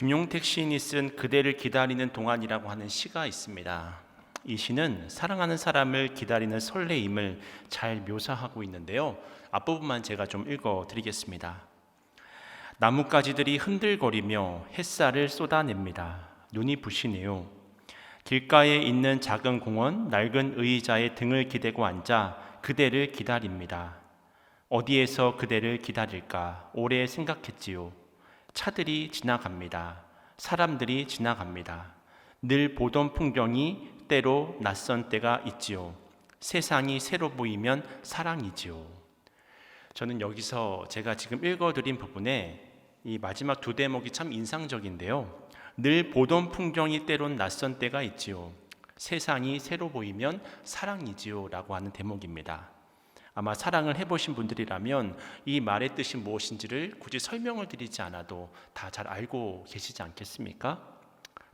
김용택 시인이 쓴 그대를 기다리는 동안이라고 하는 시가 있습니다. 이 시는 사랑하는 사람을 기다리는 설레임을 잘 묘사하고 있는데요. 앞부분만 제가 좀 읽어드리겠습니다. 나뭇가지들이 흔들거리며 햇살을 쏟아냅니다. 눈이 부시네요. 길가에 있는 작은 공원 낡은 의자에 등을 기대고 앉아 그대를 기다립니다. 어디에서 그대를 기다릴까 오래 생각했지요. 차들이 지나갑니다. 사람들이 지나갑니다. 늘 보던 풍경이 때로 낯선 때가 있지요. 세상이 새로 보이면 사랑이지요. 저는 여기서 제가 지금 읽어드린 부분에 이 마지막 두 대목이 참 인상적인데요. 늘 보던 풍경이 때론 낯선 때가 있지요. 세상이 새로 보이면 사랑이지요 라고 하는 대목입니다. 아마 사랑을 해보신 분들이라면 이 말의 뜻이 무엇인지를 굳이 설명을 드리지 않아도 다 잘 알고 계시지 않겠습니까?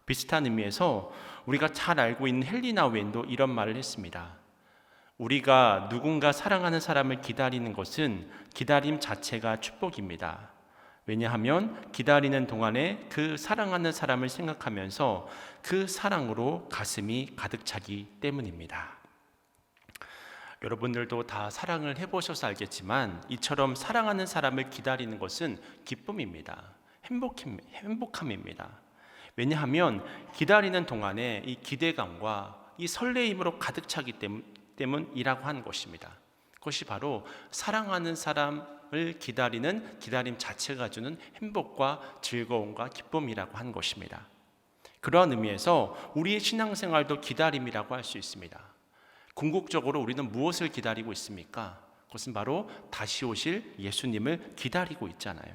비슷한 의미에서 우리가 잘 알고 있는 헬리나 웬도 이런 말을 했습니다. 우리가 누군가 사랑하는 사람을 기다리는 것은 기다림 자체가 축복입니다. 왜냐하면 기다리는 동안에 그 사랑하는 사람을 생각하면서 그 사랑으로 가슴이 가득 차기 때문입니다. 여러분들도 다 사랑을 해보셔서 알겠지만 이처럼 사랑하는 사람을 기다리는 것은 기쁨입니다. 행복함입니다. 왜냐하면 기다리는 동안에 이 기대감과 이 설레임으로 가득 차기 때문이라고 하는 것입니다. 그것이 바로 사랑하는 사람을 기다리는 기다림 자체가 주는 행복과 즐거움과 기쁨이라고 하는 것입니다. 그러한 의미에서 우리의 신앙생활도 기다림이라고 할 수 있습니다. 궁극적으로 우리는 무엇을 기다리고 있습니까? 그것은 바로 다시 오실 예수님을 기다리고 있잖아요.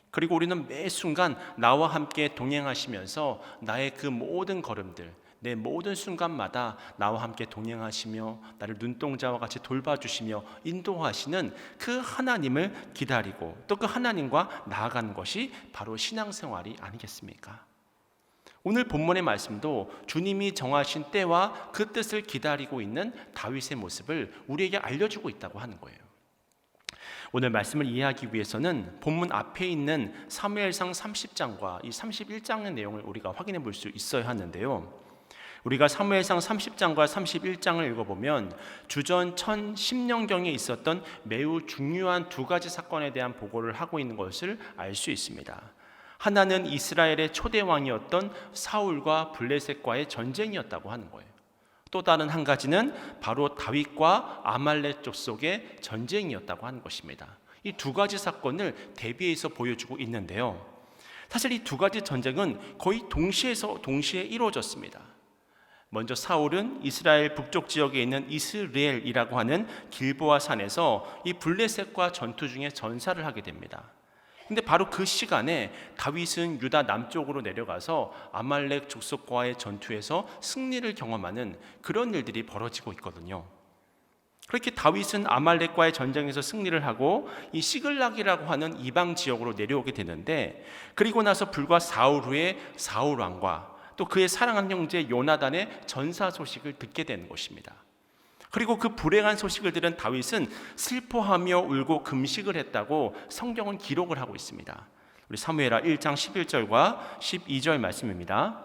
그리고 우리는 매 순간 나와 함께 동행하시면서 나의 그 모든 걸음들, 내 모든 순간마다 나와 함께 동행하시며 나를 눈동자와 같이 돌봐주시며 인도하시는 그 하나님을 기다리고 또 그 하나님과 나아가는 것이 바로 신앙생활이 아니겠습니까? 오늘 본문의 말씀도 주님이 정하신 때와 그 뜻을 기다리고 있는 다윗의 모습을 우리에게 알려주고 있다고 하는 거예요. 오늘 말씀을 이해하기 위해서는 본문 앞에 있는 사무엘상 30장과 이 31장의 내용을 우리가 확인해 볼 수 있어야 하는데요. 우리가 사무엘상 30장과 31장을 읽어보면 주전 1010년경에 있었던 매우 중요한 두 가지 사건에 대한 보고를 하고 있는 것을 알 수 있습니다. 하나는 이스라엘의 초대 왕이었던 사울과 블레셋과의 전쟁이었다고 하는 거예요. 또 다른 한 가지는 바로 다윗과 아말렉 족속의 전쟁이었다고 하는 것입니다. 이 두 가지 사건을 대비해서 보여주고 있는데요. 사실 이 두 가지 전쟁은 거의 동시에 이루어졌습니다. 먼저 사울은 이스라엘 북쪽 지역에 있는 이스레엘이라고 하는 길보아 산에서 이 블레셋과 전투 중에 전사를 하게 됩니다. 근데 바로 그 시간에 다윗은 유다 남쪽으로 내려가서 아말렉 족속과의 전투에서 승리를 경험하는 그런 일들이 벌어지고 있거든요. 그렇게 다윗은 아말렉과의 전쟁에서 승리를 하고 이 시글락이라고 하는 이방 지역으로 내려오게 되는데, 그리고 나서 불과 사흘 후에 사울 왕과 또 그의 사랑하는 형제 요나단의 전사 소식을 듣게 되는 것입니다. 그리고 그 불행한 소식을 들은 다윗은 슬퍼하며 울고 금식을 했다고 성경은 기록을 하고 있습니다. 우리 사무엘하 1장 11절과 12절 말씀입니다.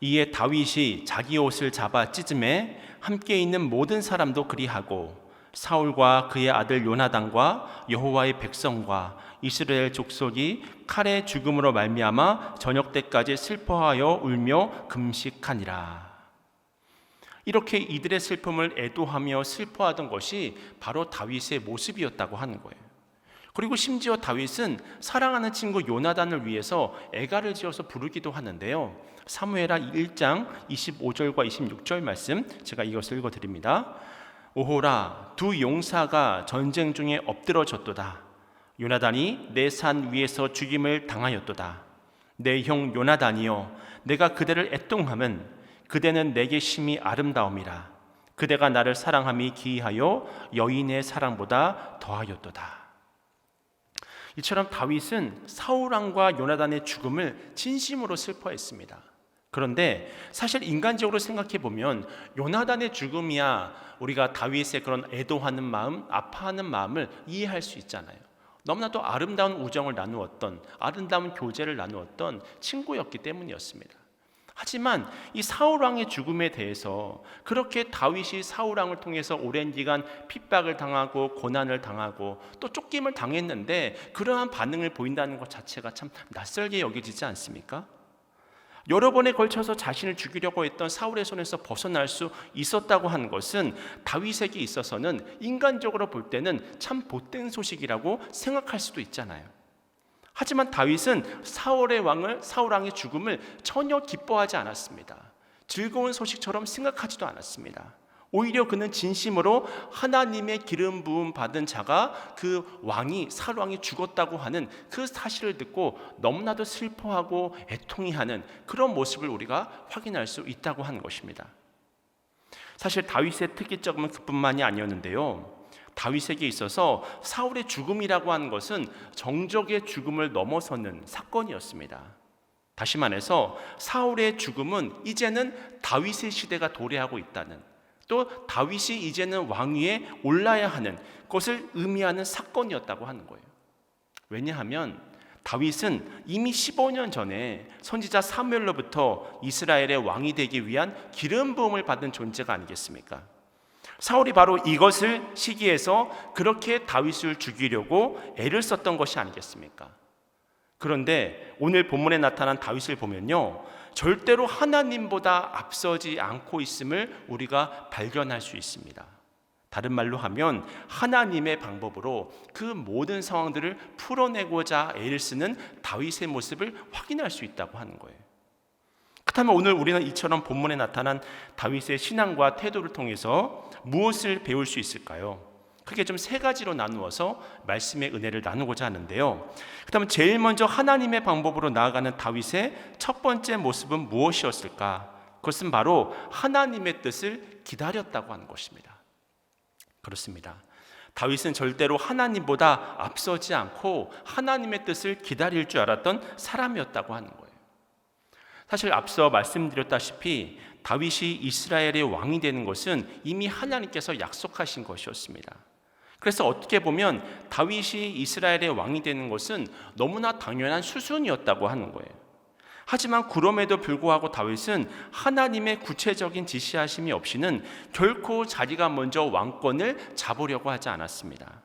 이에 다윗이 자기 옷을 잡아 찢음에 함께 있는 모든 사람도 그리하고 사울과 그의 아들 요나단과 여호와의 백성과 이스라엘 족속이 칼의 죽음으로 말미암아 저녁 때까지 슬퍼하여 울며 금식하니라. 이렇게 이들의 슬픔을 애도하며 슬퍼하던 것이 바로 다윗의 모습이었다고 하는 거예요. 그리고 심지어 다윗은 사랑하는 친구 요나단을 위해서 애가를 지어서 부르기도 하는데요. 사무엘하 1장 25절과 26절 말씀 제가 이것을 읽어드립니다. 오호라, 두 용사가 전쟁 중에 엎드러졌도다. 요나단이 내 산 위에서 죽임을 당하였도다. 내 형 요나단이여, 내가 그대를 애통함은 그대는 내게 심히 아름다움이라. 그대가 나를 사랑함이 기이하여 여인의 사랑보다 더하였도다. 이처럼 다윗은 사울 왕과 요나단의 죽음을 진심으로 슬퍼했습니다. 그런데 사실 인간적으로 생각해 보면 요나단의 죽음이야 우리가 다윗의 그런 애도하는 마음, 아파하는 마음을 이해할 수 있잖아요. 너무나도 아름다운 우정을 나누었던, 아름다운 교제를 나누었던 친구였기 때문이었습니다. 하지만 이 사울 왕의 죽음에 대해서 그렇게 다윗이 사울 왕을 통해서 오랜 기간 핍박을 당하고 고난을 당하고 또 쫓김을 당했는데 그러한 반응을 보인다는 것 자체가 참 낯설게 여겨지지 않습니까? 여러 번에 걸쳐서 자신을 죽이려고 했던 사울의 손에서 벗어날 수 있었다고 하는 것은 다윗에게 있어서는 인간적으로 볼 때는 참 못된 소식이라고 생각할 수도 있잖아요. 하지만 다윗은 사울 왕의 죽음을 전혀 기뻐하지 않았습니다. 즐거운 소식처럼 생각하지도 않았습니다. 오히려 그는 진심으로 하나님의 기름 부음 받은 자가 사울 왕이 죽었다고 하는 그 사실을 듣고 너무나도 슬퍼하고 애통해하는 그런 모습을 우리가 확인할 수 있다고 하는 것입니다. 사실 다윗의 특이점은 그뿐만이 아니었는데요. 다윗에게 있어서 사울의 죽음이라고 하는 것은 정적의 죽음을 넘어서는 사건이었습니다. 다시 말해서 사울의 죽음은 이제는 다윗의 시대가 도래하고 있다는, 또 다윗이 이제는 왕위에 올라야 하는 것을 의미하는 사건이었다고 하는 거예요. 왜냐하면 다윗은 이미 15년 전에 선지자 사무엘로부터 이스라엘의 왕이 되기 위한 기름 부음을 받은 존재가 아니겠습니까? 사울이 바로 이것을 시기해서 그렇게 다윗을 죽이려고 애를 썼던 것이 아니겠습니까? 그런데 오늘 본문에 나타난 다윗을 보면요, 절대로 하나님보다 앞서지 않고 있음을 우리가 발견할 수 있습니다. 다른 말로 하면 하나님의 방법으로 그 모든 상황들을 풀어내고자 애를 쓰는 다윗의 모습을 확인할 수 있다고 하는 거예요. 그렇다면 오늘 우리는 이처럼 본문에 나타난 다윗의 신앙과 태도를 통해서 무엇을 배울 수 있을까요? 크게 좀 세 가지로 나누어서 말씀의 은혜를 나누고자 하는데요. 그렇다면 제일 먼저 하나님의 방법으로 나아가는 다윗의 첫 번째 모습은 무엇이었을까? 그것은 바로 하나님의 뜻을 기다렸다고 하는 것입니다. 그렇습니다. 다윗은 절대로 하나님보다 앞서지 않고 하나님의 뜻을 기다릴 줄 알았던 사람이었다고 하는 거예요. 사실 앞서 말씀드렸다시피 다윗이 이스라엘의 왕이 되는 것은 이미 하나님께서 약속하신 것이었습니다. 그래서 어떻게 보면 다윗이 이스라엘의 왕이 되는 것은 너무나 당연한 수순이었다고 하는 거예요. 하지만 그럼에도 불구하고 다윗은 하나님의 구체적인 지시하심이 없이는 결코 자기가 먼저 왕권을 잡으려고 하지 않았습니다.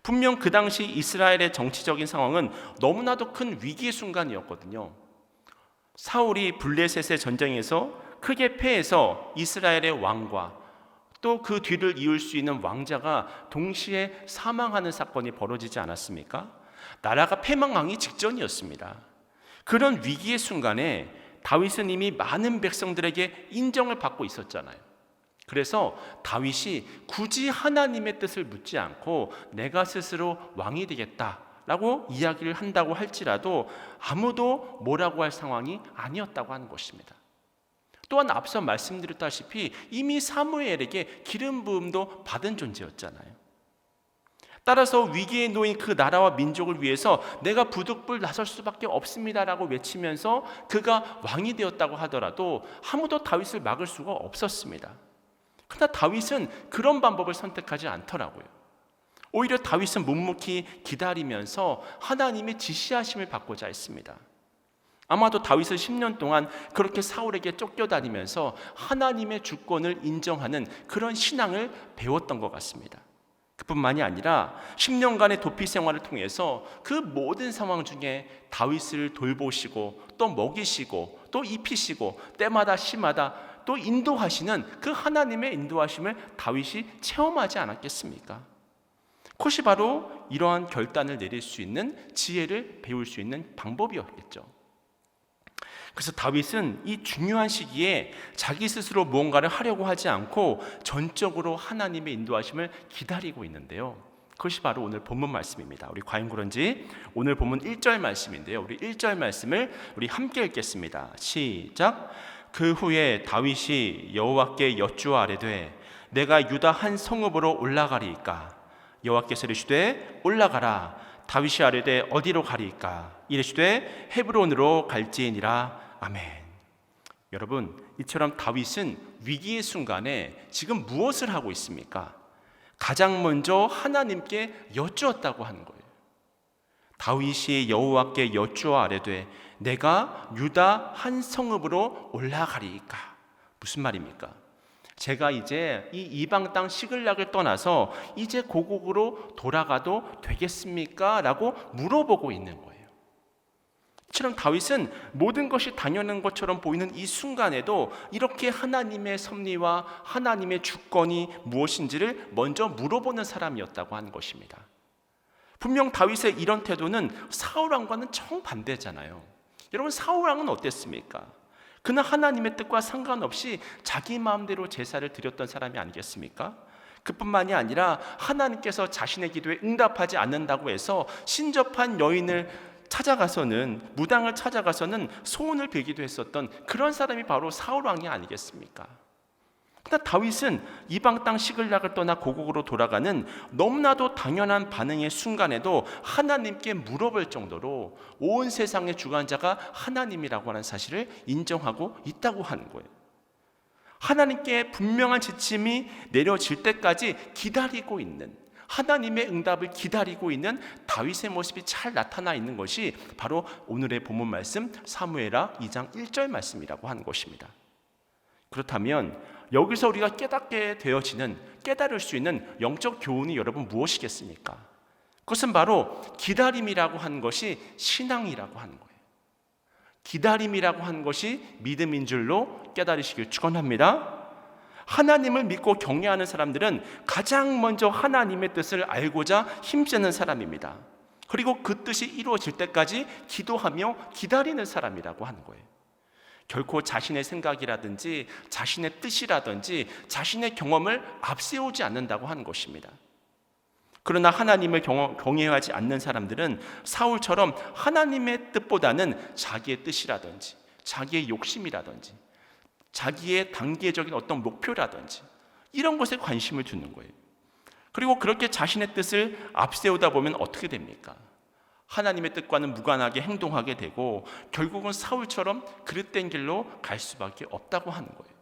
분명 그 당시 이스라엘의 정치적인 상황은 너무나도 큰 위기의 순간이었거든요. 사울이 블레셋의 전쟁에서 크게 패해서 이스라엘의 왕과 또 그 뒤를 이을 수 있는 왕자가 동시에 사망하는 사건이 벌어지지 않았습니까? 나라가 패망하기 직전이었습니다. 그런 위기의 순간에 다윗은 이미 많은 백성들에게 인정을 받고 있었잖아요. 그래서 다윗이 굳이 하나님의 뜻을 묻지 않고 내가 스스로 왕이 되겠다라고 이야기를 한다고 할지라도 아무도 뭐라고 할 상황이 아니었다고 하는 것입니다. 또한 앞서 말씀드렸다시피 이미 사무엘에게 기름 부음도 받은 존재였잖아요. 따라서 위기에 놓인 그 나라와 민족을 위해서 내가 부득불 나설 수밖에 없습니다라고 외치면서 그가 왕이 되었다고 하더라도 아무도 다윗을 막을 수가 없었습니다. 그러나 다윗은 그런 방법을 선택하지 않더라고요. 오히려 다윗은 묵묵히 기다리면서 하나님의 지시하심을 받고자 했습니다. 아마도 다윗은 10년 동안 그렇게 사울에게 쫓겨다니면서 하나님의 주권을 인정하는 그런 신앙을 배웠던 것 같습니다. 그뿐만이 아니라 10년간의 도피 생활을 통해서 그 모든 상황 중에 다윗을 돌보시고 또 먹이시고 또 입히시고 때마다 시마다 또 인도하시는 그 하나님의 인도하심을 다윗이 체험하지 않았겠습니까? 그것이 바로 이러한 결단을 내릴 수 있는 지혜를 배울 수 있는 방법이었겠죠. 그래서 다윗은 이 중요한 시기에 자기 스스로 무언가를 하려고 하지 않고 전적으로 하나님의 인도하심을 기다리고 있는데요. 그것이 바로 오늘 본문 말씀입니다. 우리 과연 그런지 오늘 본문 1절 말씀인데요. 우리 1절 말씀을 우리 함께 읽겠습니다. 시작. 그 후에 다윗이 여호와께 여쭈어 아뢰되 내가 유다 한 성읍으로 올라가리이까? 여호와께서 이르시되 올라가라. 다윗이 아뢰되 어디로 가리이까? 이르시되 헤브론으로 갈지니라. 아멘. 여러분, 이처럼 다윗은 위기의 순간에 지금 무엇을 하고 있습니까? 가장 먼저 하나님께 여쭈었다고 하는 거예요. 다윗이 여호와께 여쭈어 아뢰되 내가 유다 한 성읍으로 올라가리이까. 무슨 말입니까? 제가 이제 이 이방 땅 시글락을 떠나서 이제 고국으로 돌아가도 되겠습니까? 라고 물어보고 있는 거예요. 이처럼 다윗은 모든 것이 당연한 것처럼 보이는 이 순간에도 이렇게 하나님의 섭리와 하나님의 주권이 무엇인지를 먼저 물어보는 사람이었다고 하는 것입니다. 분명 다윗의 이런 태도는 사울 왕과는 정반대잖아요. 여러분, 사울 왕은 어땠습니까? 그는 하나님의 뜻과 상관없이 자기 마음대로 제사를 드렸던 사람이 아니겠습니까? 그뿐만이 아니라 하나님께서 자신의 기도에 응답하지 않는다고 해서 신접한 여인을 찾아가서는, 무당을 찾아가서는 소원을 빌기도 했었던 그런 사람이 바로 사울 왕이 아니겠습니까? 그러나 다윗은 이방 땅 시글락을 떠나 고국으로 돌아가는 너무나도 당연한 반응의 순간에도 하나님께 물어볼 정도로 온 세상의 주관자가 하나님이라고 하는 사실을 인정하고 있다고 하는 거예요. 하나님께 분명한 지침이 내려질 때까지 기다리고 있는, 하나님의 응답을 기다리고 있는 다윗의 모습이 잘 나타나 있는 것이 바로 오늘의 본문 말씀 사무엘하 2장 1절 말씀이라고 하는 것입니다. 그렇다면 여기서 우리가 깨닫게 되어지는, 깨달을 수 있는 영적 교훈이 여러분 무엇이겠습니까? 그것은 바로 기다림이라고 하는 것이 신앙이라고 하는 거예요. 기다림이라고 하는 것이 믿음인 줄로 깨달으시길 축원합니다. 하나님을 믿고 경외하는 사람들은 가장 먼저 하나님의 뜻을 알고자 힘쓰는 사람입니다. 그리고 그 뜻이 이루어질 때까지 기도하며 기다리는 사람이라고 하는 거예요. 결코 자신의 생각이라든지 자신의 뜻이라든지 자신의 경험을 앞세우지 않는다고 하는 것입니다. 그러나 하나님을 경외하지 않는 사람들은 사울처럼 하나님의 뜻보다는 자기의 뜻이라든지 자기의 욕심이라든지 자기의 단계적인 어떤 목표라든지 이런 것에 관심을 두는 거예요. 그리고 그렇게 자신의 뜻을 앞세우다 보면 어떻게 됩니까? 하나님의 뜻과는 무관하게 행동하게 되고 결국은 사울처럼 그릇된 길로 갈 수밖에 없다고 하는 거예요.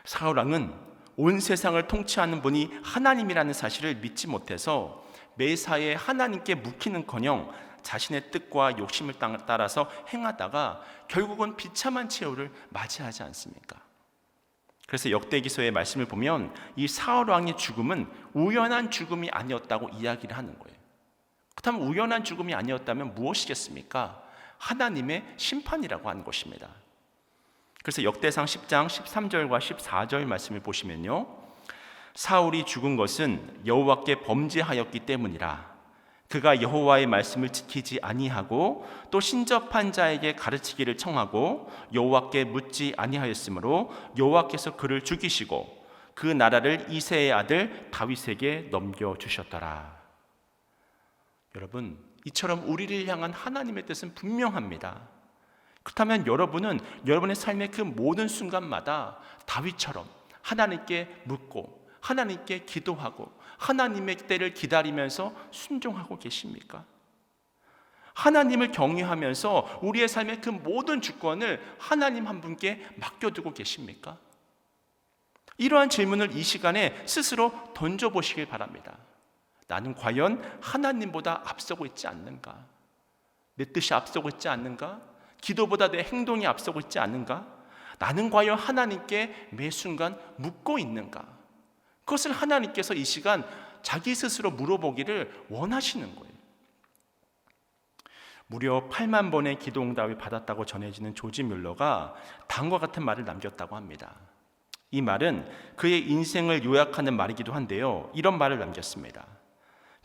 사울 왕은 온 세상을 통치하는 분이 하나님이라는 사실을 믿지 못해서 매사에 하나님께 묵히는커녕 자신의 뜻과 욕심을 따라서 행하다가 결국은 비참한 최후를 맞이하지 않습니까? 그래서 역대기서의 말씀을 보면 이 사울 왕의 죽음은 우연한 죽음이 아니었다고 이야기를 하는 거예요. 그렇다면 우연한 죽음이 아니었다면 무엇이겠습니까? 하나님의 심판이라고 하는 것입니다. 그래서 역대상 10장 13절과 14절 말씀을 보시면요, 사울이 죽은 것은 여호와께 범죄하였기 때문이라. 그가 여호와의 말씀을 지키지 아니하고 또 신접한 자에게 가르치기를 청하고 여호와께 묻지 아니하였으므로 여호와께서 그를 죽이시고 그 나라를 이새의 아들 다윗에게 넘겨주셨더라. 여러분, 이처럼 우리를 향한 하나님의 뜻은 분명합니다. 그렇다면 여러분은 여러분의 삶의 그 모든 순간마다 다윗처럼 하나님께 묻고 하나님께 기도하고 하나님의 때를 기다리면서 순종하고 계십니까? 하나님을 경외하면서 우리의 삶의 그 모든 주권을 하나님 한 분께 맡겨두고 계십니까? 이러한 질문을 이 시간에 스스로 던져보시길 바랍니다. 나는 과연 하나님보다 앞서고 있지 않는가? 내 뜻이 앞서고 있지 않는가? 기도보다 내 행동이 앞서고 있지 않는가? 나는 과연 하나님께 매 순간 묻고 있는가? 그것을 하나님께서 이 시간 자기 스스로 물어보기를 원하시는 거예요. 무려 8만 번의 기도 응답을 받았다고 전해지는 조지 뮬러가 다음과 같은 말을 남겼다고 합니다. 이 말은 그의 인생을 요약하는 말이기도 한데요, 이런 말을 남겼습니다.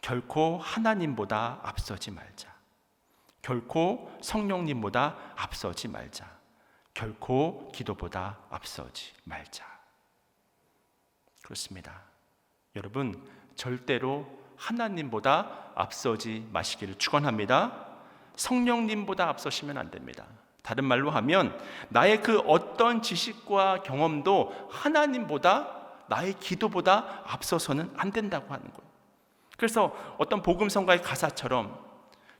결코 하나님보다 앞서지 말자. 결코 성령님보다 앞서지 말자. 결코 기도보다 앞서지 말자. 그렇습니다. 여러분, 절대로 하나님보다 앞서지 마시기를 축원합니다. 성령님보다 앞서시면 안 됩니다. 다른 말로 하면 나의 그 어떤 지식과 경험도 하나님보다, 나의 기도보다 앞서서는 안 된다고 하는 거예요. 그래서 어떤 복음성가의 가사처럼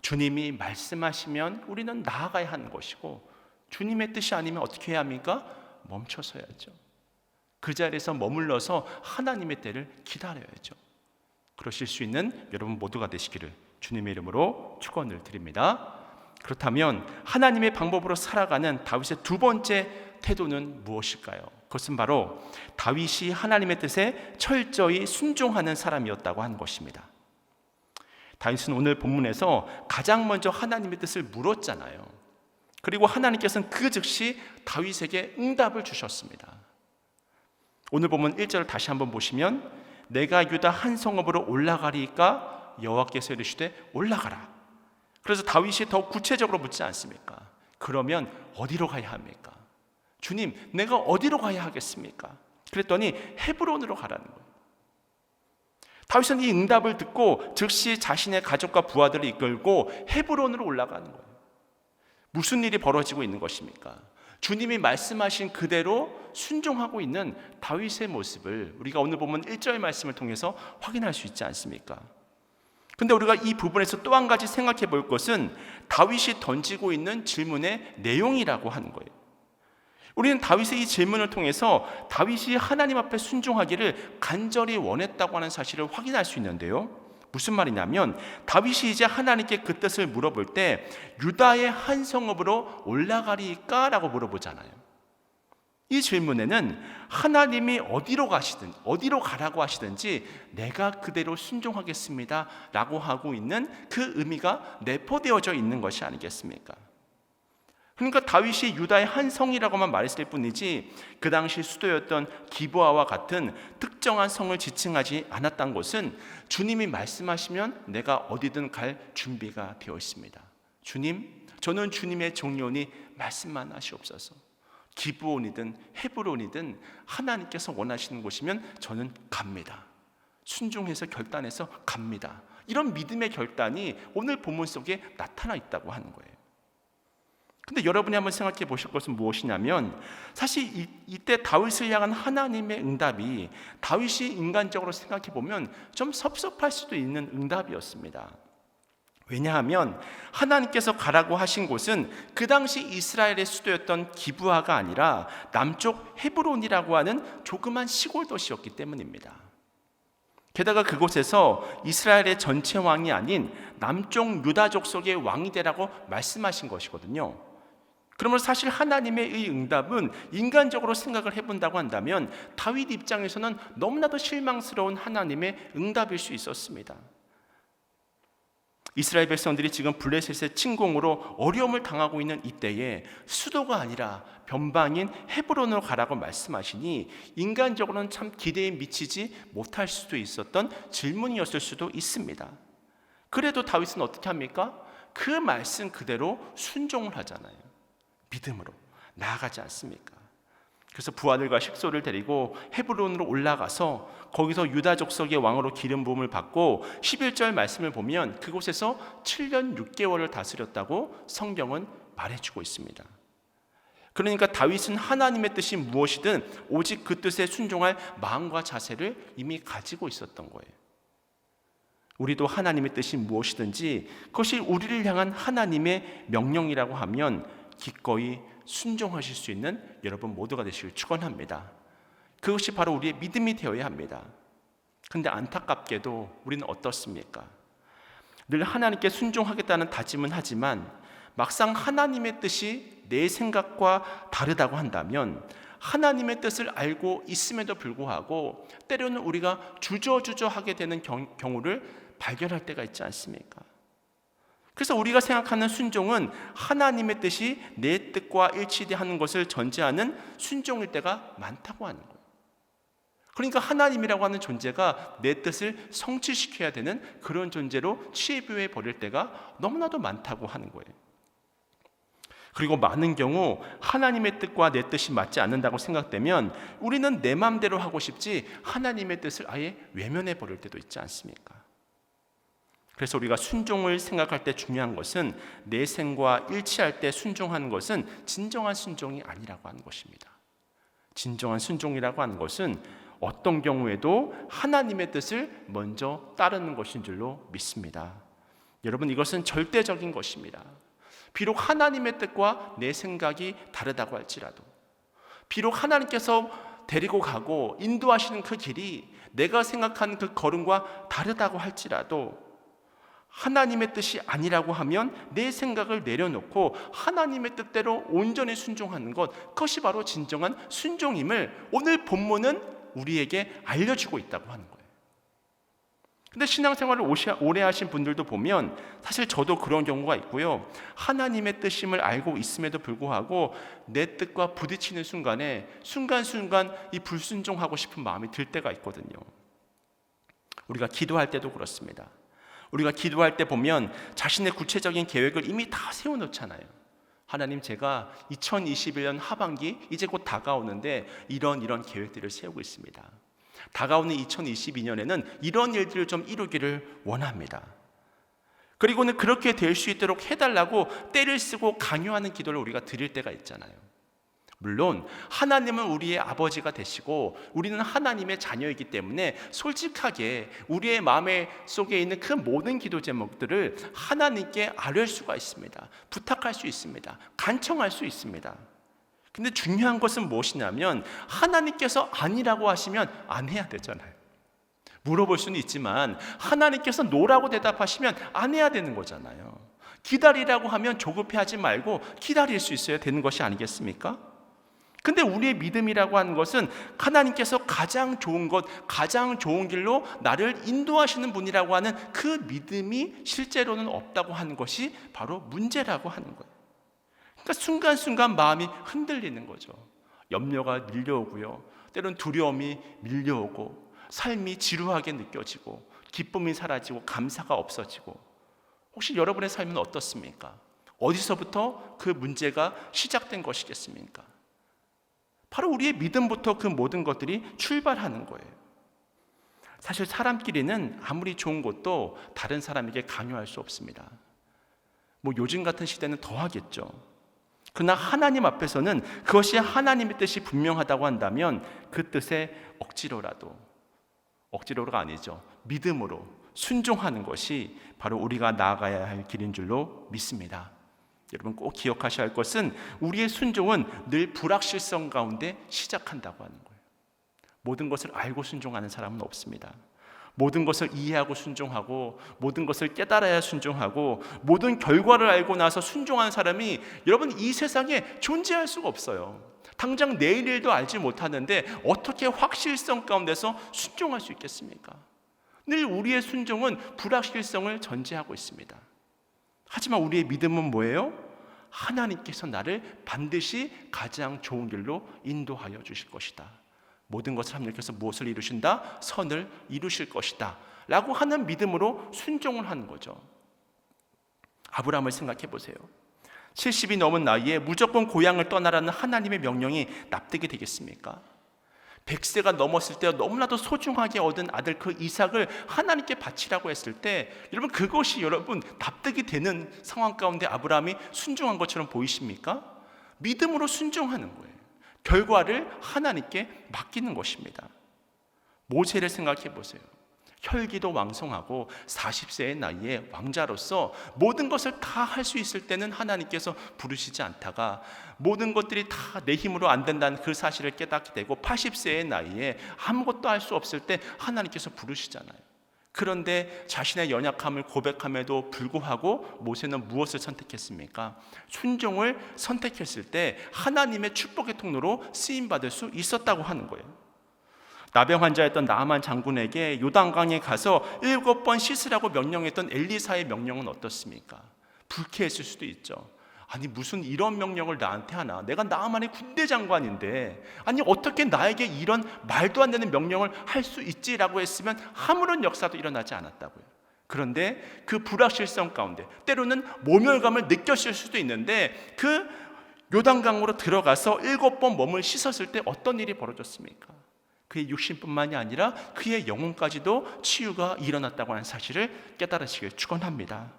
주님이 말씀하시면 우리는 나아가야 하는 것이고, 주님의 뜻이 아니면 어떻게 해야 합니까? 멈춰서야죠. 그 자리에서 머물러서 하나님의 때를 기다려야죠. 그러실 수 있는 여러분 모두가 되시기를 주님의 이름으로 축원을 드립니다. 그렇다면 하나님의 방법으로 살아가는 다윗의 두 번째 태도는 무엇일까요? 그것은 바로 다윗이 하나님의 뜻에 철저히 순종하는 사람이었다고 하는 것입니다. 다윗은 오늘 본문에서 가장 먼저 하나님의 뜻을 물었잖아요. 그리고 하나님께서는 그 즉시 다윗에게 응답을 주셨습니다. 오늘 본문 1절을 다시 한번 보시면 내가 유다 한 성읍으로 올라가리까 여호와께서 이르시되 올라가라. 그래서 다윗이 더 구체적으로 묻지 않습니까? 그러면 어디로 가야 합니까? 주님, 내가 어디로 가야 하겠습니까? 그랬더니 헤브론으로 가라는 거예요. 다윗은 이 응답을 듣고 즉시 자신의 가족과 부하들을 이끌고 헤브론으로 올라가는 거예요. 무슨 일이 벌어지고 있는 것입니까? 주님이 말씀하신 그대로 순종하고 있는 다윗의 모습을 우리가 오늘 보면 1절 말씀을 통해서 확인할 수 있지 않습니까? 근데 우리가 이 부분에서 또 한 가지 생각해 볼 것은 다윗이 던지고 있는 질문의 내용이라고 하는 거예요. 우리는 다윗의 이 질문을 통해서 다윗이 하나님 앞에 순종하기를 간절히 원했다고 하는 사실을 확인할 수 있는데요. 무슨 말이냐면 다윗이 이제 하나님께 그 뜻을 물어볼 때 유다의 한 성읍으로 올라가리까? 라고 물어보잖아요. 이 질문에는 하나님이 어디로 가라고 하시든지 내가 그대로 순종하겠습니다 라고 하고 있는 그 의미가 내포되어져 있는 것이 아니겠습니까? 그러니까 다윗이 유다의 한 성이라고만 말했을 뿐이지 그 당시 수도였던 기브아와 같은 특정한 성을 지칭하지 않았던 것은 주님이 말씀하시면 내가 어디든 갈 준비가 되어 있습니다. 주님, 저는 주님의 종이오니 말씀만 하시옵소서. 기브온이든 헤브론이든 하나님께서 원하시는 곳이면 저는 갑니다. 순종해서 결단해서 갑니다. 이런 믿음의 결단이 오늘 본문 속에 나타나 있다고 하는 거예요. 근데 여러분이 한번 생각해 보실 것은 무엇이냐면 사실 이때 다윗을 향한 하나님의 응답이 다윗이 인간적으로 생각해 보면 좀 섭섭할 수도 있는 응답이었습니다. 왜냐하면 하나님께서 가라고 하신 곳은 그 당시 이스라엘의 수도였던 기브아가 아니라 남쪽 헤브론이라고 하는 조그만 시골 도시였기 때문입니다. 게다가 그곳에서 이스라엘의 전체 왕이 아닌 남쪽 유다 족속의 왕이 되라고 말씀하신 것이거든요. 그러면 사실 하나님의 이 응답은 인간적으로 생각을 해본다고 한다면 다윗 입장에서는 너무나도 실망스러운 하나님의 응답일 수 있었습니다. 이스라엘 백성들이 지금 블레셋의 침공으로 어려움을 당하고 있는 이때에 수도가 아니라 변방인 헤브론으로 가라고 말씀하시니 인간적으로는 참 기대에 미치지 못할 수도 있었던 질문이었을 수도 있습니다. 그래도 다윗은 어떻게 합니까? 그 말씀 그대로 순종을 하잖아요. 믿음으로 나아가지 않습니까? 그래서 부하들과 식소를 데리고 헤브론으로 올라가서 거기서 유다 족속의 왕으로 기름 부음을 받고 11절 말씀을 보면 그곳에서 7년 6개월을 다스렸다고 성경은 말해주고 있습니다. 그러니까 다윗은 하나님의 뜻이 무엇이든 오직 그 뜻에 순종할 마음과 자세를 이미 가지고 있었던 거예요. 우리도 하나님의 뜻이 무엇이든지 그것이 우리를 향한 하나님의 명령이라고 하면 기꺼이 순종하실 수 있는 여러분 모두가 되시길 축원합니다. 그것이 바로 우리의 믿음이 되어야 합니다. 그런데 안타깝게도 우리는 어떻습니까? 늘 하나님께 순종하겠다는 다짐은 하지만 막상 하나님의 뜻이 내 생각과 다르다고 한다면 하나님의 뜻을 알고 있음에도 불구하고 때로는 우리가 주저하게 되는 경우를 발견할 때가 있지 않습니까? 그래서 우리가 생각하는 순종은 하나님의 뜻이 내 뜻과 일치하는 것을 전제하는 순종일 때가 많다고 하는 거예요. 그러니까 하나님이라고 하는 존재가 내 뜻을 성취시켜야 되는 그런 존재로 취해부해 버릴 때가 너무나도 많다고 하는 거예요. 그리고 많은 경우 하나님의 뜻과 내 뜻이 맞지 않는다고 생각되면 우리는 내 마음대로 하고 싶지 하나님의 뜻을 아예 외면해 버릴 때도 있지 않습니까? 그래서 우리가 순종을 생각할 때 중요한 것은 내 생과 일치할 때 순종하는 것은 진정한 순종이 아니라고 하는 것입니다. 진정한 순종이라고 하는 것은 어떤 경우에도 하나님의 뜻을 먼저 따르는 것인 줄로 믿습니다. 여러분, 이것은 절대적인 것입니다. 비록 하나님의 뜻과 내 생각이 다르다고 할지라도, 비록 하나님께서 데리고 가고 인도하시는 그 길이 내가 생각하는 그 걸음과 다르다고 할지라도 하나님의 뜻이 아니라고 하면 내 생각을 내려놓고 하나님의 뜻대로 온전히 순종하는 것, 그것이 바로 진정한 순종임을 오늘 본문은 우리에게 알려주고 있다고 하는 거예요. 근데 신앙생활을 오래 하신 분들도 보면 사실 저도 그런 경우가 있고요. 하나님의 뜻임을 알고 있음에도 불구하고 내 뜻과 부딪히는 순간에 순간순간 이 불순종하고 싶은 마음이 들 때가 있거든요. 우리가 기도할 때도 그렇습니다. 우리가 기도할 때 보면 자신의 구체적인 계획을 이미 다 세워놓잖아요. 하나님, 제가 2021년 하반기 이제 곧 다가오는데 이런 계획들을 세우고 있습니다. 다가오는 2022년에는 이런 일들을 좀 이루기를 원합니다. 그리고는 그렇게 될 수 있도록 해달라고 때를 쓰고 강요하는 기도를 우리가 드릴 때가 있잖아요. 물론 하나님은 우리의 아버지가 되시고 우리는 하나님의 자녀이기 때문에 솔직하게 우리의 마음 속에 있는 그 모든 기도 제목들을 하나님께 아뢰을 수가 있습니다. 부탁할 수 있습니다. 간청할 수 있습니다. 근데 중요한 것은 무엇이냐면 하나님께서 아니라고 하시면 안 해야 되잖아요. 물어볼 수는 있지만 하나님께서 노라고 대답하시면 안 해야 되는 거잖아요. 기다리라고 하면 조급해하지 말고 기다릴 수 있어야 되는 것이 아니겠습니까? 근데 우리의 믿음이라고 하는 것은 하나님께서 가장 좋은 것, 가장 좋은 길로 나를 인도하시는 분이라고 하는 그 믿음이 실제로는 없다고 하는 것이 바로 문제라고 하는 거예요. 그러니까 순간순간 마음이 흔들리는 거죠. 염려가 밀려오고요. 때로는 두려움이 밀려오고 삶이 지루하게 느껴지고 기쁨이 사라지고 감사가 없어지고. 혹시 여러분의 삶은 어떻습니까? 어디서부터 그 문제가 시작된 것이겠습니까? 바로 우리의 믿음부터 그 모든 것들이 출발하는 거예요. 사실 사람끼리는 아무리 좋은 것도 다른 사람에게 강요할 수 없습니다. 요즘 같은 시대는 더 하겠죠. 그러나 하나님 앞에서는 그것이 하나님의 뜻이 분명하다고 한다면 그 뜻에 억지로가 아니죠. 믿음으로 순종하는 것이 바로 우리가 나아가야 할 길인 줄로 믿습니다. 여러분 꼭 기억하셔야 할 것은 우리의 순종은 늘 불확실성 가운데 시작한다고 하는 거예요. 모든 것을 알고 순종하는 사람은 없습니다. 모든 것을 이해하고 순종하고 모든 것을 깨달아야 순종하고 모든 결과를 알고 나서 순종하는 사람이 여러분 이 세상에 존재할 수가 없어요. 당장 내일 일도 알지 못하는데 어떻게 확실성 가운데서 순종할 수 있겠습니까? 늘 우리의 순종은 불확실성을 전제하고 있습니다. 하지만 우리의 믿음은 뭐예요? 하나님께서 나를 반드시 가장 좋은 길로 인도하여 주실 것이다. 모든 것을 하나님께서 무엇을 이루신다? 선을 이루실 것이다 라고 하는 믿음으로 순종을 하는 거죠. 아브라함을 생각해 보세요. 70이 넘은 나이에 무조건 고향을 떠나라는 하나님의 명령이 납득이 되겠습니까? 100세가 넘었을 때 너무나도 소중하게 얻은 아들 그 이삭을 하나님께 바치라고 했을 때 여러분 그것이 여러분 납득이 되는 상황 가운데 아브라함이 순종한 것처럼 보이십니까? 믿음으로 순종하는 거예요. 결과를 하나님께 맡기는 것입니다. 모세를 생각해 보세요. 혈기도 왕성하고 40세의 나이에 왕자로서 모든 것을 다 할 수 있을 때는 하나님께서 부르시지 않다가 모든 것들이 다 내 힘으로 안 된다는 그 사실을 깨닫게 되고 80세의 나이에 아무것도 할 수 없을 때 하나님께서 부르시잖아요. 그런데 자신의 연약함을 고백함에도 불구하고 모세는 무엇을 선택했습니까? 순종을 선택했을 때 하나님의 축복의 통로로 쓰임받을 수 있었다고 하는 거예요. 나병 환자였던 나아만 장군에게 요단강에 가서 7번 씻으라고 명령했던 엘리사의 명령은 어떻습니까? 불쾌했을 수도 있죠. 아니 무슨 이런 명령을 나한테 하나? 내가 나아만의 군대 장관인데 아니 어떻게 나에게 이런 말도 안 되는 명령을 할 수 있지라고 했으면 아무런 역사도 일어나지 않았다고요. 그런데 그 불확실성 가운데 때로는 모멸감을 느꼈을 수도 있는데 그 요단강으로 들어가서 7번 몸을 씻었을 때 어떤 일이 벌어졌습니까? 그의 육신뿐만이 아니라 그의 영혼까지도 치유가 일어났다고 하는 사실을 깨달으시길 축원합니다.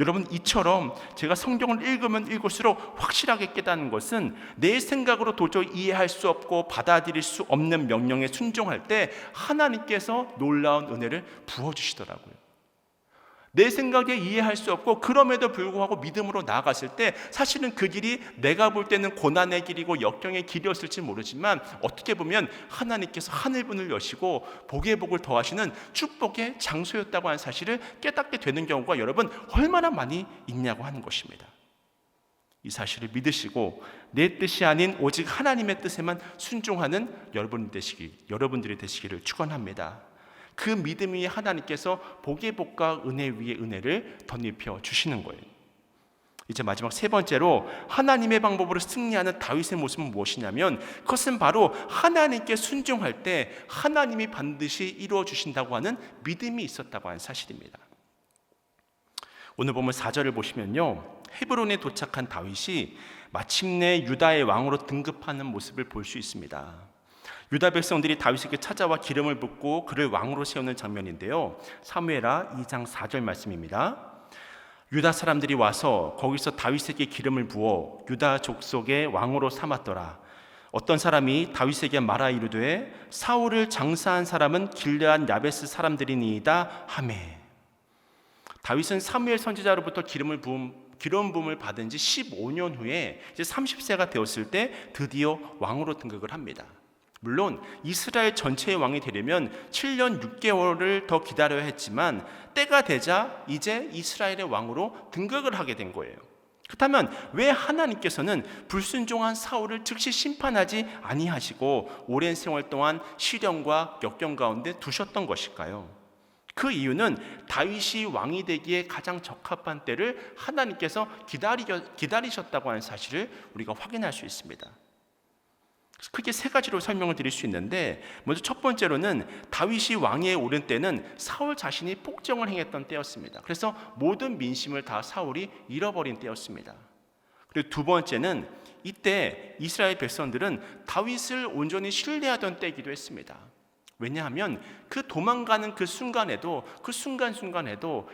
여러분 이처럼 제가 성경을 읽으면 읽을수록 확실하게 깨닫는 것은 내 생각으로 도저히 이해할 수 없고 받아들일 수 없는 명령에 순종할 때 하나님께서 놀라운 은혜를 부어주시더라고요. 내 생각에 이해할 수 없고 그럼에도 불구하고 믿음으로 나아갔을 때 사실은 그 길이 내가 볼 때는 고난의 길이고 역경의 길이었을지 모르지만 어떻게 보면 하나님께서 하늘문을 여시고 복의 복을 더하시는 축복의 장소였다고 하는 사실을 깨닫게 되는 경우가 여러분 얼마나 많이 있냐고 하는 것입니다. 이 사실을 믿으시고 내 뜻이 아닌 오직 하나님의 뜻에만 순종하는 여러분들이 되시기를 축원합니다. 그 믿음이 하나님께서 복의 복과 은혜 위에 은혜를 덧입혀 주시는 거예요. 이제 마지막 세 번째로 하나님의 방법으로 승리하는 다윗의 모습은 무엇이냐면 그것은 바로 하나님께 순종할 때 하나님이 반드시 이루어 주신다고 하는 믿음이 있었다고 하는 사실입니다. 오늘 보면 4절을 보시면요, 헤브론에 도착한 다윗이 마침내 유다의 왕으로 등극하는 모습을 볼 수 있습니다. 유다 백성들이 다윗에게 찾아와 기름을 붓고 그를 왕으로 세우는 장면인데요, 사무엘하 2장 4절 말씀입니다. 유다 사람들이 와서 거기서 다윗에게 기름을 부어 유다 족속의 왕으로 삼았더라. 어떤 사람이 다윗에게 말하 이르되 사울을 장사한 사람은 길르앗 야베스 사람들이니이다 하매. 다윗은 사무엘 선지자로부터 기름 부음을 받은 지 15년 후에 이제 30세가 되었을 때 드디어 왕으로 등극을 합니다. 물론 이스라엘 전체의 왕이 되려면 7년 6개월을 더 기다려야 했지만 때가 되자 이제 이스라엘의 왕으로 등극을 하게 된 거예요. 그렇다면 왜 하나님께서는 불순종한 사울을 즉시 심판하지 아니하시고 오랜 생활 동안 시련과 역경 가운데 두셨던 것일까요? 그 이유는 다윗이 왕이 되기에 가장 적합한 때를 하나님께서 기다리셨다고 하는 사실을 우리가 확인할 수 있습니다. 크게 세 가지로 설명을 드릴 수 있는데, 먼저 첫 번째로는 다윗이 왕위에 오른 때는 사울 자신이 폭정을 행했던 때였습니다. 그래서 모든 민심을 다 사울이 잃어버린 때였습니다. 그리고 두 번째는 이때 이스라엘 백성들은 다윗을 온전히 신뢰하던 때이기도 했습니다. 왜냐하면 그 도망가는 그 순간에도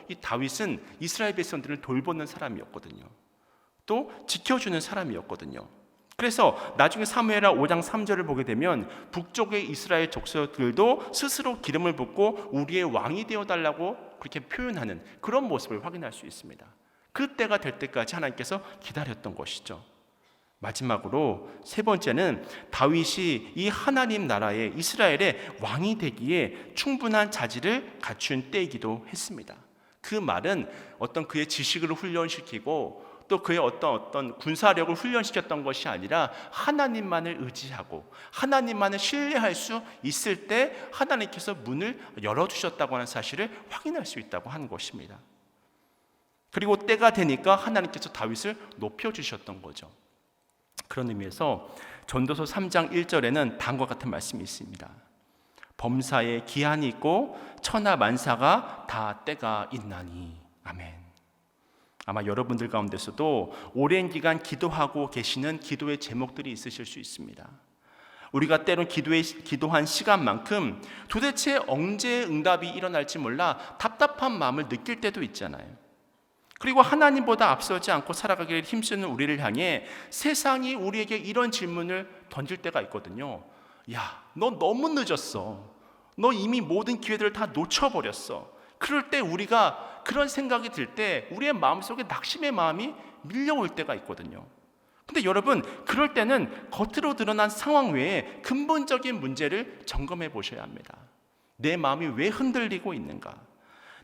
이 다윗은 이스라엘 백성들을 돌보는 사람이었거든요. 또 지켜주는 사람이었거든요. 그래서 나중에 사무엘하 5장 3절을 보게 되면 북쪽의 이스라엘 족속들도 스스로 기름을 붓고 우리의 왕이 되어달라고 그렇게 표현하는 그런 모습을 확인할 수 있습니다. 그때가 될 때까지 하나님께서 기다렸던 것이죠. 마지막으로 세 번째는 다윗이 이 하나님 나라의 이스라엘의 왕이 되기에 충분한 자질을 갖춘 때이기도 했습니다. 그 말은 어떤 그의 지식을 훈련시키고 또 그의 어떤 군사력을 훈련시켰던 것이 아니라 하나님만을 의지하고 하나님만을 신뢰할 수 있을 때 하나님께서 문을 열어주셨다고 하는 사실을 확인할 수 있다고 하는 것입니다. 그리고 때가 되니까 하나님께서 다윗을 높여주셨던 거죠. 그런 의미에서 전도서 3장 1절에는 다음과 같은 말씀이 있습니다. 범사에 기한이 있고 천하 만사가 다 때가 있나니. 아멘. 아마 여러분들 가운데서도 오랜 기간 기도하고 계시는 기도의 제목들이 있으실 수 있습니다. 우리가 때론 기도한 시간만큼 도대체 언제 응답이 일어날지 몰라 답답한 마음을 느낄 때도 있잖아요. 그리고 하나님보다 앞서지 않고 살아가기를 힘쓰는 우리를 향해 세상이 우리에게 이런 질문을 던질 때가 있거든요. 야, 너 너무 늦었어. 너 이미 모든 기회들을 다 놓쳐버렸어. 그럴 때 우리가 그런 생각이 들 때 우리의 마음속에 낙심의 마음이 밀려올 때가 있거든요. 근데 여러분, 그럴 때는 겉으로 드러난 상황 외에 근본적인 문제를 점검해 보셔야 합니다. 내 마음이 왜 흔들리고 있는가?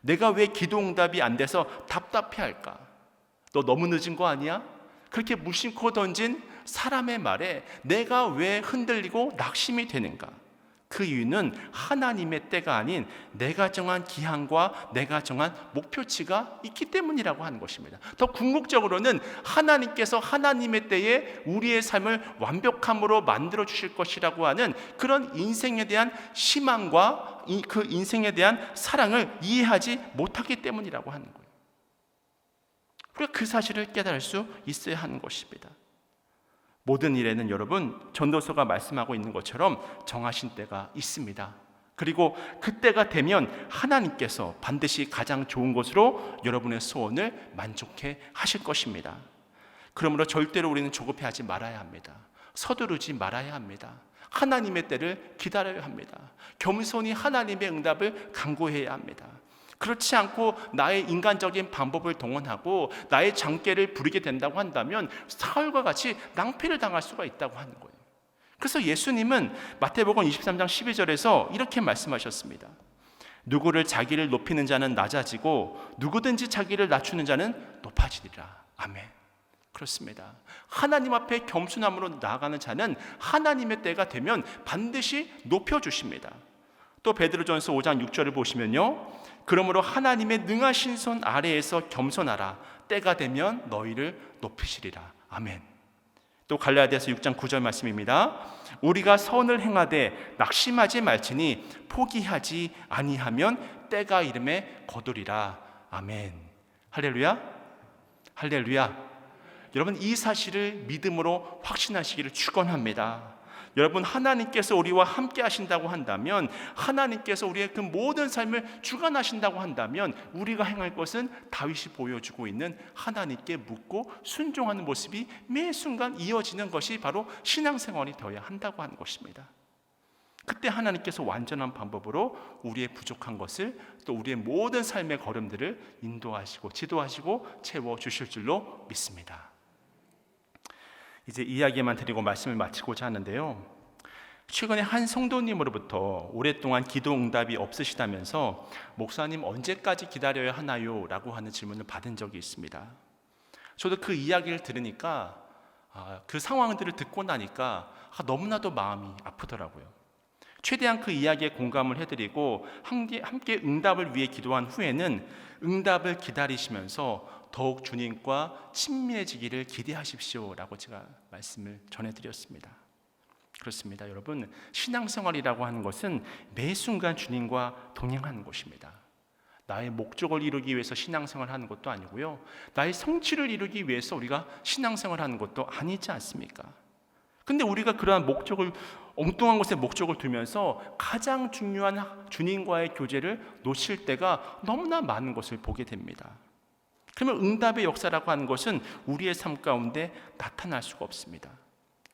내가 왜 기도 응답이 안 돼서 답답해할까? 너 너무 늦은 거 아니야? 그렇게 무심코 던진 사람의 말에 내가 왜 흔들리고 낙심이 되는가? 그 이유는 하나님의 때가 아닌 내가 정한 기한과 내가 정한 목표치가 있기 때문이라고 하는 것입니다. 더 궁극적으로는 하나님께서 하나님의 때에 우리의 삶을 완벽함으로 만들어 주실 것이라고 하는 그런 인생에 대한 희망과 그 인생에 대한 사랑을 이해하지 못하기 때문이라고 하는 거예요. 우리가 그 사실을 깨달을 수 있어야 하는 것입니다. 모든 일에는 여러분, 전도서가 말씀하고 있는 것처럼 정하신 때가 있습니다. 그리고 그때가 되면 하나님께서 반드시 가장 좋은 것으로 여러분의 소원을 만족해 하실 것입니다. 그러므로 절대로 우리는 조급해하지 말아야 합니다. 서두르지 말아야 합니다. 하나님의 때를 기다려야 합니다. 겸손히 하나님의 응답을 간구해야 합니다. 그렇지 않고 나의 인간적인 방법을 동원하고 나의 장깨를 부리게 된다고 한다면 사울과 같이 낭패를 당할 수가 있다고 하는 거예요. 그래서 예수님은 마태복음 23장 12절에서 이렇게 말씀하셨습니다. 누구를 자기를 높이는 자는 낮아지고 누구든지 자기를 낮추는 자는 높아지리라. 아멘. 그렇습니다. 하나님 앞에 겸손함으로 나아가는 자는 하나님의 때가 되면 반드시 높여주십니다. 또 베드로전서 5장 6절을 보시면요, 그러므로 하나님의 능하신 손 아래에서 겸손하라. 때가 되면 너희를 높이시리라. 아멘. 또 갈라디아서 6장 9절 말씀입니다. 우리가 선을 행하되 낙심하지 말지니 포기하지 아니하면 때가 이름에 거두리라. 아멘. 할렐루야. 할렐루야. 여러분, 이 사실을 믿음으로 확신하시기를 축원합니다. 여러분, 하나님께서 우리와 함께 하신다고 한다면, 하나님께서 우리의 그 모든 삶을 주관하신다고 한다면 우리가 행할 것은 다윗이 보여주고 있는 하나님께 묻고 순종하는 모습이 매 순간 이어지는 것이 바로 신앙생활이 되어야 한다고 하는 것입니다. 그때 하나님께서 완전한 방법으로 우리의 부족한 것을, 또 우리의 모든 삶의 걸음들을 인도하시고 지도하시고 채워주실 줄로 믿습니다. 이제 이야기만 드리고 말씀을 마치고자 하는데요, 최근에 한 성도님으로부터 오랫동안 기도 응답이 없으시다면서 목사님 언제까지 기다려야 하나요? 라고 하는 질문을 받은 적이 있습니다. 저도 그 이야기를 들으니까, 그 상황들을 듣고 나니까 너무나도 마음이 아프더라고요. 최대한 그 이야기에 공감을 해드리고 함께 응답을 위해 기도한 후에는 응답을 기다리시면서 더욱 주님과 친밀해지기를 기대하십시오 라고 제가 말씀을 전해드렸습니다. 그렇습니다. 여러분, 신앙생활이라고 하는 것은 매 순간 주님과 동행하는 것입니다. 나의 목적을 이루기 위해서 신앙생활을 하는 것도 아니고요, 나의 성취를 이루기 위해서 우리가 신앙생활을 하는 것도 아니지 않습니까? 근데 우리가 그러한 목적을, 엉뚱한 것에 목적을 두면서 가장 중요한 주님과의 교제를 놓칠 때가 너무나 많은 것을 보게 됩니다. 그러면 응답의 역사라고 하는 것은 우리의 삶 가운데 나타날 수가 없습니다.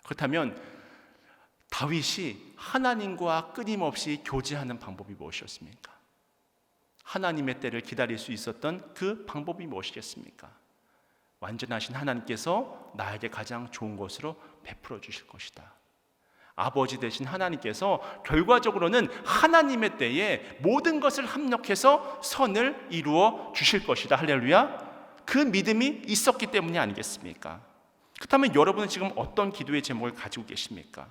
그렇다면 다윗이 하나님과 끊임없이 교제하는 방법이 무엇이었습니까? 하나님의 때를 기다릴 수 있었던 그 방법이 무엇이겠습니까? 완전하신 하나님께서 나에게 가장 좋은 것으로 베풀어 주실 것이다. 아버지 되신 하나님께서 결과적으로는 하나님의 때에 모든 것을 합력해서 선을 이루어 주실 것이다. 할렐루야. 그 믿음이 있었기 때문이 아니겠습니까? 그렇다면 여러분은 지금 어떤 기도의 제목을 가지고 계십니까?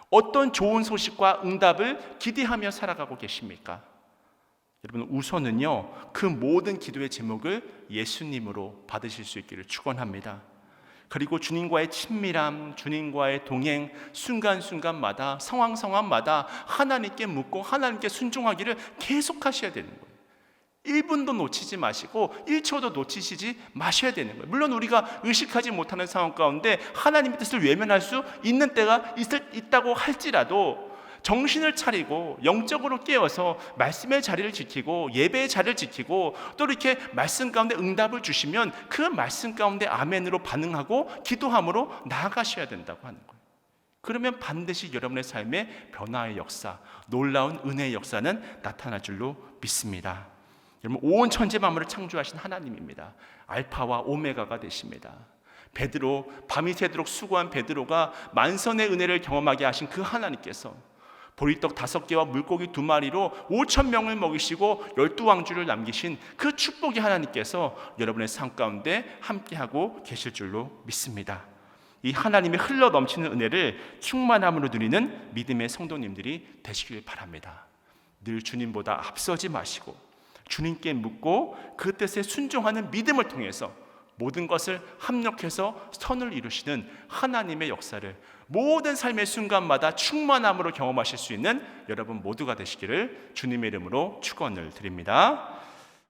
어떤 좋은 소식과 응답을 기대하며 살아가고 계십니까? 여러분, 우선은요, 그 모든 기도의 제목을 예수님으로 받으실 수 있기를 축원합니다. 그리고 주님과의 친밀함, 주님과의 동행, 순간순간마다, 상황마다 하나님께 묻고 하나님께 순종하기를 계속하셔야 되는 거예요. 1분도 놓치지 마시고 1초도 놓치시지 마셔야 되는 거예요. 물론 우리가 의식하지 못하는 상황 가운데 하나님의 뜻을 외면할 수 있는 때가 있다고 할지라도 정신을 차리고 영적으로 깨어서 말씀의 자리를 지키고 예배의 자리를 지키고 또 이렇게 말씀 가운데 응답을 주시면 그 말씀 가운데 아멘으로 반응하고 기도함으로 나아가셔야 된다고 하는 거예요. 그러면 반드시 여러분의 삶에 변화의 역사, 놀라운 은혜의 역사는 나타날 줄로 믿습니다. 여러분, 온 천지 만물을 창조하신 하나님입니다. 알파와 오메가가 되십니다. 베드로, 밤이 새도록 수고한 베드로가 만선의 은혜를 경험하게 하신 그 하나님께서 보리떡 5개와 물고기 2마리로 5,000명을 먹이시고 12왕주를 남기신 그 축복의 하나님께서 여러분의 삶 가운데 함께하고 계실 줄로 믿습니다. 이 하나님의 흘러 넘치는 은혜를 충만함으로 누리는 믿음의 성도님들이 되시길 바랍니다. 늘 주님보다 앞서지 마시고 주님께 묻고 그 뜻에 순종하는 믿음을 통해서 모든 것을 합력해서 선을 이루시는 하나님의 역사를 모든 삶의 순간마다 충만함으로 경험하실 수 있는 여러분 모두가 되시기를 주님의 이름으로 축원을 드립니다.